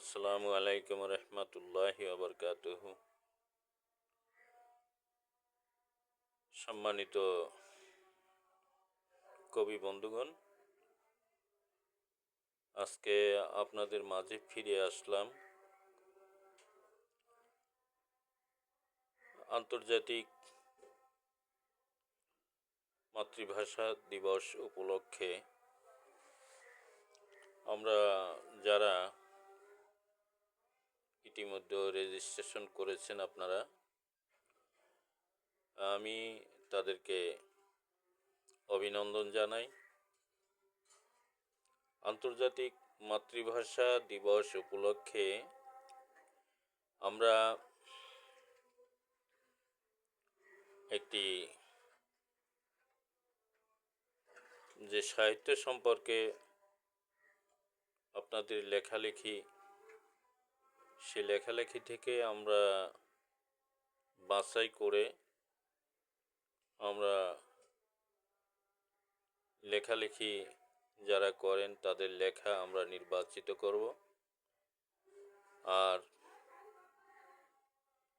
আসসালামু আলাইকুম রহমতুল্লাহি ওবরকাতুহ। সম্মানিত কবি বন্ধুগণ, আজকে আপনাদের মাঝে ফিরে আসলাম আন্তর্জাতিক মাতৃভাষা দিবস উপলক্ষে। আমরা যারা ইতিমধ্যে রেজিস্ট্রেশন করেছেন আপনারা, আমি তাদেরকে অভিনন্দন জানাই। আন্তর্জাতিক মাতৃভাষা দিবস উপলক্ষে আমরা একটি যে সাহিত্য সম্পর্কে আপনাদের লেখালেখি, সে লেখালেখি থেকে আমরা বাছাই করে আমরা লেখালেখি যারা করেন তাদের লেখা আমরা নির্বাচিত করব। আর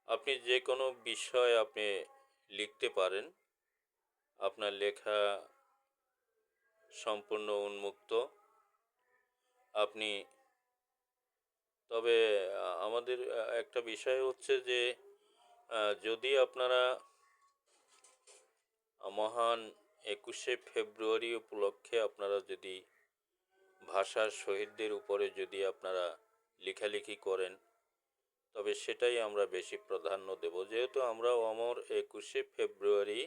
আপনি যে কোনো বিষয় আপনি লিখতে পারেন, আপনার লেখা সম্পূর্ণ উন্মুক্ত। আপনি তবে আমাদের একটা বিষয় হচ্ছে যে যদি আপনারা মহান 21শে ফেব্রুয়ারি উপলক্ষে আপনারা যদি ভাষার শহীদদের উপরে যদি আপনারা লেখালেখি করেন, তবে সেটাই আমরা বেশি প্রাধান্য দেব। যেহেতু আমরা অমর 21শে ফেব্রুয়ারি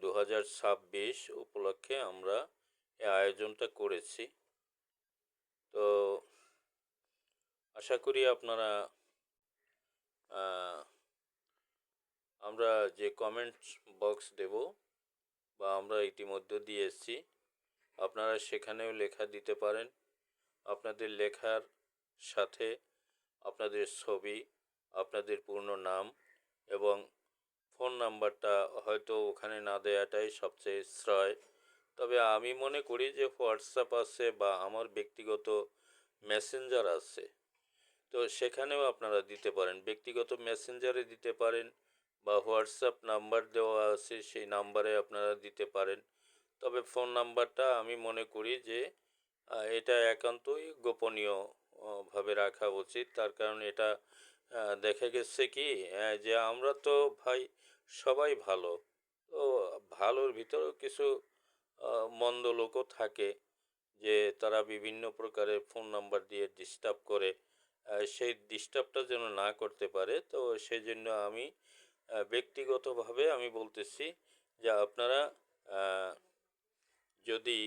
2026 উপলক্ষে আমরা এই আয়োজনটা করেছি। তো আশা করি আপনারা আমরা যে কমেন্ট বক্স দেব বা আমরা ইতিমধ্যে দিয়ে এসেছি, আপনারা সেখানেও লেখা দিতে পারেন। আপনাদের লেখার সাথে আপনাদের ছবি, আপনাদের পূর্ণ নাম এবং ফোন নাম্বারটা হয়তো ওখানে না দেওয়াটাই সবচেয়ে শ্রেয়। তবে আমি মনে করি যে হোয়াটসঅ্যাপ আছে বা আমার ব্যক্তিগত মেসেঞ্জার আছে, তো সেখানেও আপনারা দিতে পারেন। ব্যক্তিগত মেসেঞ্জারে দিতে পারেন বা হোয়াটসঅ্যাপ নাম্বার দেওয়া আছে, সেই নাম্বারে আপনারা দিতে পারেন। তবে ফোন নাম্বারটা আমি মনে করি যে এটা একান্তই গোপনীয় ভাবে রাখা উচিত। তার কারণ এটা দেখা গেছে কি যে আমরা তো ভাই সবাই ভালো, তো ভালোর ভিতরেও কিছু মন্দ লোকও থাকে যে তারা বিভিন্ন প্রকারের ফোন নাম্বার দিয়ে ডিস্টার্ব করে। সেই ডিস্টার্বটা যেন না করতে পারে, তো সেই জন্য আমি ব্যক্তিগতভাবে আমি বলতেছি যে আপনারা যদি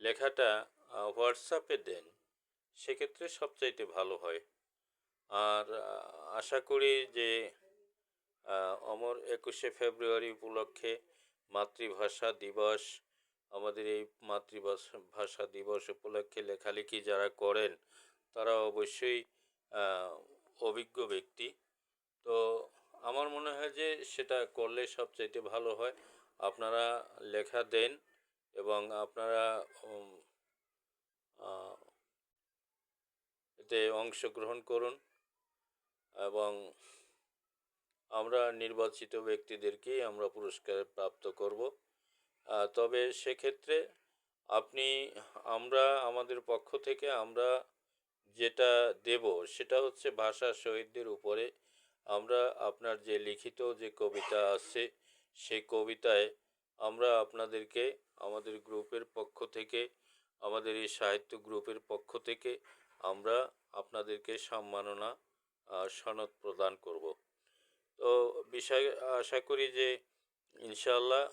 লেখাটা হোয়াটসঅ্যাপে দেন, সেক্ষেত্রে সবচাইতে ভালো হয়। আর আশা করি যে অমর 21শে ফেব্রুয়ারি উপলক্ষে মাতৃভাষা দিবস, আমাদের এই মাতৃভাষা দিবস উপলক্ষে লেখালেখি যারা করেন তারা অবশ্যই অভিজ্ঞ ব্যক্তি। তো আমার মনে হয় যে সেটা করলে সবচাইতে ভালো হয়। আপনারা লেখা দেন এবং আপনারা এতে অংশগ্রহণ করুন এবং আমরা নির্বাচিত ব্যক্তিদেরকেই আমরা পুরস্কার প্রাপ্ত করব। তবে সেক্ষেত্রে আমরা আমাদের পক্ষ থেকে আমরা যেটা দেব সেটা হচ্ছে ভাষা শহীদদের উপরে। আমরা আপনার যে লিখিত যে কবিতা আছে, সেই কবিতায় আমরা আপনাদেরকে আমাদের গ্রুপের পক্ষ থেকে, আমাদের এই সাহিত্য গ্রুপের পক্ষ থেকে আমরা আপনাদেরকে সম্মাননা সনদ প্রদান করব। তো বিষয় আশা করি যে ইনশাআল্লাহ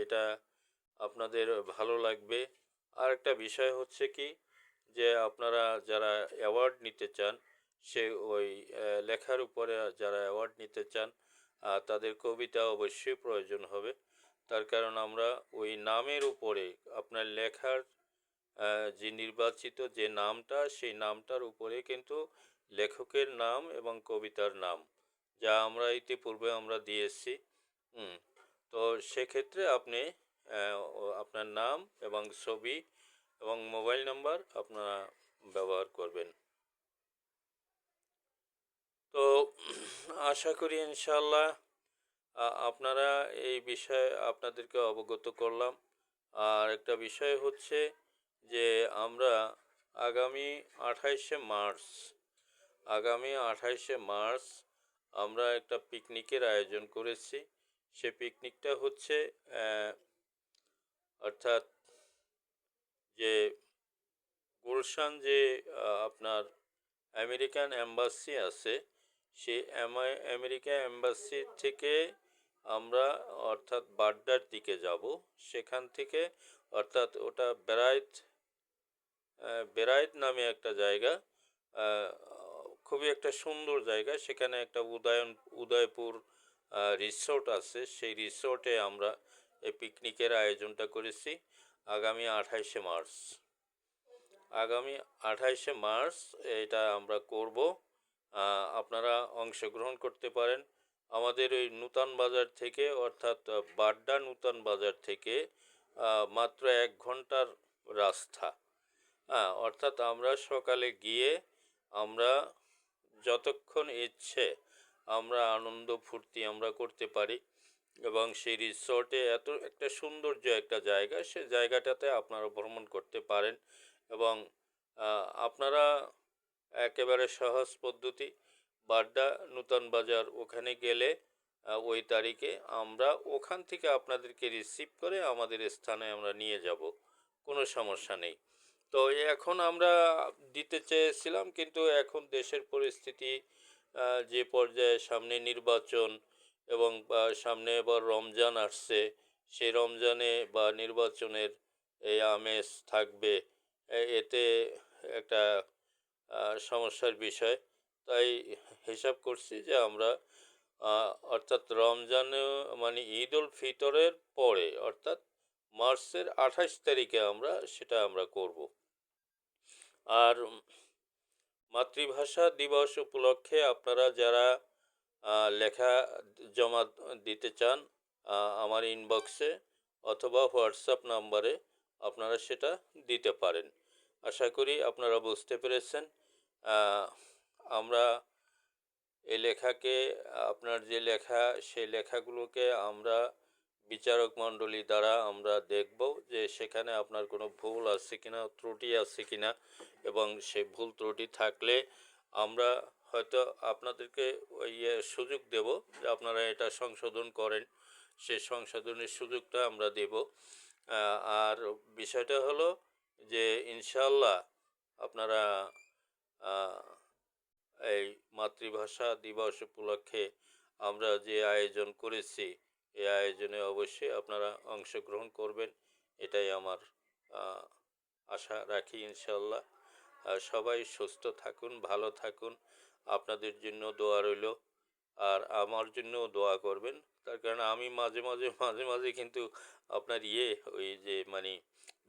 এটা আপনাদের ভালো লাগবে। আর একটা বিষয় হচ্ছে কি যে আপনারা যারা অ্যাওয়ার্ড নিতে চান, সে ওই লেখার উপরে যারা অ্যাওয়ার্ড নিতে চান তাদের কবিতা অবশ্যই প্রয়োজন হবে। তার কারণ আমরা ওই নামের উপরে আপনার লেখার যে নির্বাচিত যে নামটা, সেই নামটার উপরে কিন্তু লেখকের নাম এবং কবিতার নাম, যা আমরা ইতিপূর্বে আমরা দিয়েছি। তো সেক্ষেত্রে আপনি আপনার নাম এবং ছবি এবং মোবাইল নাম্বার আপনারা ব্যবহার করবেন। তো আশা করি ইনশাআল্লাহ আপনারা এই বিষয়ে আপনাদেরকে অবগত করলাম। আর একটা বিষয় হচ্ছে যে আমরা আগামী 28শে মার্চ আগামী 28শে মার্চ আমরা একটা পিকনিকের আয়োজন করেছি। সে পিকনিকটা হচ্ছে অর্থাৎ যে গুলশান যে আপনার আমেরিকান এম্বাসি আছে, সেই আমেরিকা এম্বাসি থেকে আমরা অর্থাৎ বাড্ডার দিকে যাব। সেখান থেকে অর্থাৎ ওটা বেরাইত নামে একটা জায়গা, খুবই একটা সুন্দর জায়গা। সেখানে একটা উদয়পুর রিসোর্ট আছে। সেই রিসোর্টে আমরা এই পিকনিকের আয়োজনটা করেছি আগামী 28শে মার্চ। আগামী 28শে মার্চ এটা আমরা করব। আপনারা অংশগ্রহণ করতে পারেন। আমাদের ওই নূতন বাজার থেকে অর্থাৎ বাড্ডা নূতন বাজার থেকে মাত্র 1 ঘন্টার রাস্তা। অর্থাৎ আমরা সকালে গিয়ে আমরা যতক্ষণ ইচ্ছে আমরা আনন্দ ফুর্তি আমরা করতে পারি এবং সেই রিসোর্টে এত একটা সৌন্দর্য একটা জায়গা, সে জায়গাটাতে আপনারা ভ্রমণ করতে পারেন এবং আপনারা একেবারে সহজ পদ্ধতি বাড্ডা নূতন বাজার ওখানে গেলে ওই তারিখে আমরা ওখান থেকে আপনাদেরকে রিসিভ করে আমাদের স্থানে আমরা নিয়ে যাব, কোনো সমস্যা নেই। তো এখন আমরা দিতে চেয়েছিলাম, কিন্তু এখন দেশের পরিস্থিতি যে পর্যায়ে, সামনে নির্বাচন এবং সামনে এবার রমজান আসছে, সেই রমজানে বা নির্বাচনের এই আমেজ থাকবে, এতে একটা সমস্যার বিষয়। তাই হিসাব করছি যে আমরা অর্থাৎ রমজানে মানে ঈদ উল ফিতরের পরে অর্থাৎ মার্চের 28 তারিখে আমরা করব। আর মাতৃভাষা দিবস উপলক্ষে আপনারা যারা লেখা জমা দিতে চান আমার ইনবক্সে অথবা হোয়াটসঅ্যাপ নাম্বারে আপনারা সেটা দিতে পারেন। আশা করি আপনারা বুঝতে পেরেছেন। আমরা এই লেখাকে, আপনার যে লেখা, সেই লেখাগুলোকে আমরা বিচারক মণ্ডলী দ্বারা আমরা দেখব যে সেখানে আপনার কোনো ভুল আছে কিনা, ত্রুটি আছে কিনা, এবং সেই ভুল ত্রুটি থাকলে আমরা হয়তো আপনাদেরকে ওই সুযোগ দেব যে আপনারা এটা সংশোধন করেন। সেই সংশোধনের সুযোগটা আমরা দেব। আর বিষয়টা হলো যে ইনশাআল্লাহ আপনারা এই মাতৃভাষা দিবস উপলক্ষে আমরা যে আয়োজন করেছি, এই আয়োজনে অবশ্যই আপনারা অংশগ্রহণ করবেন, এটাই আমার আশা রাখি ইনশাআল্লাহ। সবাই সুস্থ থাকুন, ভালো থাকুন, আপনাদের জন্য দোয়া রইল। আর আমার জন্যও দোয়া করবেন, তার কারণ আমি মাঝে মাঝে কিন্তু আপনার ওই যে মানে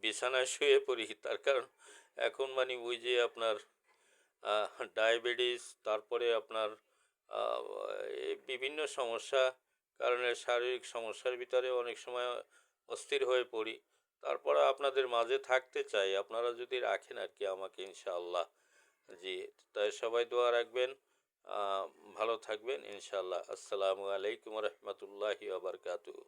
বিছানায় শুয়ে পড়ি। তার কারণ এখন মানে ওই যে আপনার ডায়াবেটিস, তারপরে আপনার বিভিন্ন সমস্যা কারণে শারীরিক সমস্যার ভিতরে অনেক সময় অস্থির হয়ে পড়ি। তারপরে আপনাদের মাঝে থাকতে চাই, আপনারা যদি রাখেন আর কি আমাকে ইনশাআল্লাহ। জি, তাই সবাই দোয়া রাখবেন, ভালো থাকবেন ইনশাআল্লাহ। আসসালামু আলাইকুম রহমতুল্লাহি ওয়া বারাকাতুহু।